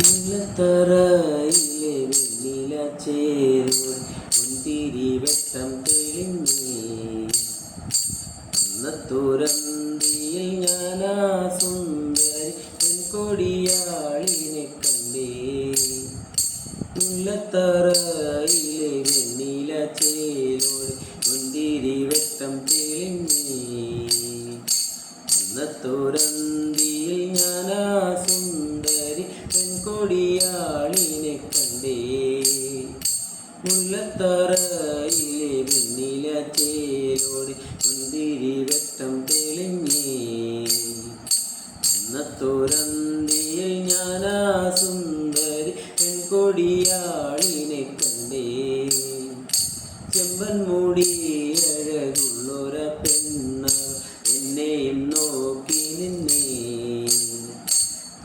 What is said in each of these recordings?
മുല്ലത്തറയിലെ വെണ്ണില ചേരുവ മുന്തിരി വെട്ടം തെളിഞ്ഞേ അന്നത്തുരന്തിയിൽ ഞാനാ സുന്ദരി പെൺകൊടിയാളിനെ കണ്ടേ. മുല്ലത്തറയിലെ വെണ്ണില ചേരുവ മുന്തിരി വെട്ടം തെളിഞ്ഞേ അന്നത്തുരന്തിയിൽ ഞാനാ സുന്ദരി പെൺകൊടിയാളിനെ കണ്ടേ. മുല്ലത്തറയിലെ വെണ്ണില ചേലോടി മുന്തിരി വെട്ടം തെളിഞ്ഞേ അന്നത്തുരന്തിയിൽ ഞാനാ സുന്ദരി പെൺകൊടിയാളിനെ കണ്ടേ. ചെമ്പൻ മൂടി അഴകുള്ളൊര പെണ്ണ എന്നെയും നോക്കി നിന്നേ.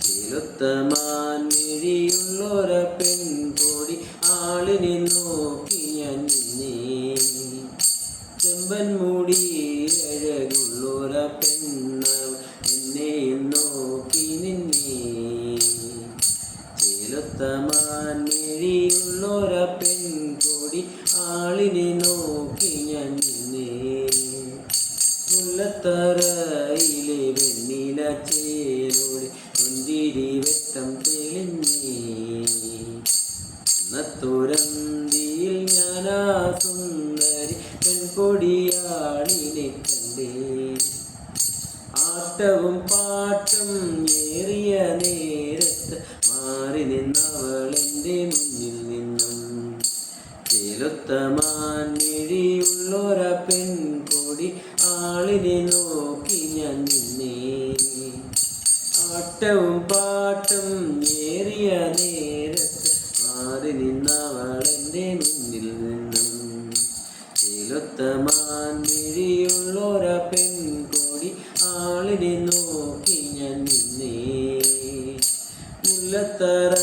ചെലുത്തമാൻ മിഴിയുള്ളൊര പെൺകൊടി ആളിനെ നോക്കി ഞാൻ നിന്നേ. ചെമ്പൻ മൂടി അഴകുള്ളൊര പെണ്ണ എന്നെയും നോക്കി നിന്നേ. ചെലുത്തമാൻ മിഴിയുള്ളൊര പെൺകൊടി ആളിനെ നോക്കി ഞാൻ നിന്നേ. മുല്ലത്തറയിലെ വെണ്ണില ചേലോടി മുന്തിരി വെട്ടം തെളിഞ്ഞേ അന്നത്തുരന്തിയിൽ ഞാനാ സുന്ദരി പെൺകൊടിയാളിനെ കണ്ടേ. ആട്ടവും പാട്ടും ഏറിയ നേരത്ത് മാറി നിന്നവളെൻ്റെ മുന്നിൽ നിന്നും. ചെലുത്തമാൻ മിഴിയുള്ളൊര പെൺകൊടി ആളിനെ നോക്കി ഞാൻ നിന്നേ. ആട്ടവും പാട്ടും ഏറിയ നേരത്ത് മാറി നിന്നവളെൻ്റെ മുന്നിൽ നിന്നും. ചെലുത്തമാൻ മിഴിയുള്ളൊര പെൺകൊടി ആളിനെ നോക്കി ഞാൻ നിന്നേ. മുല്ലത്തറ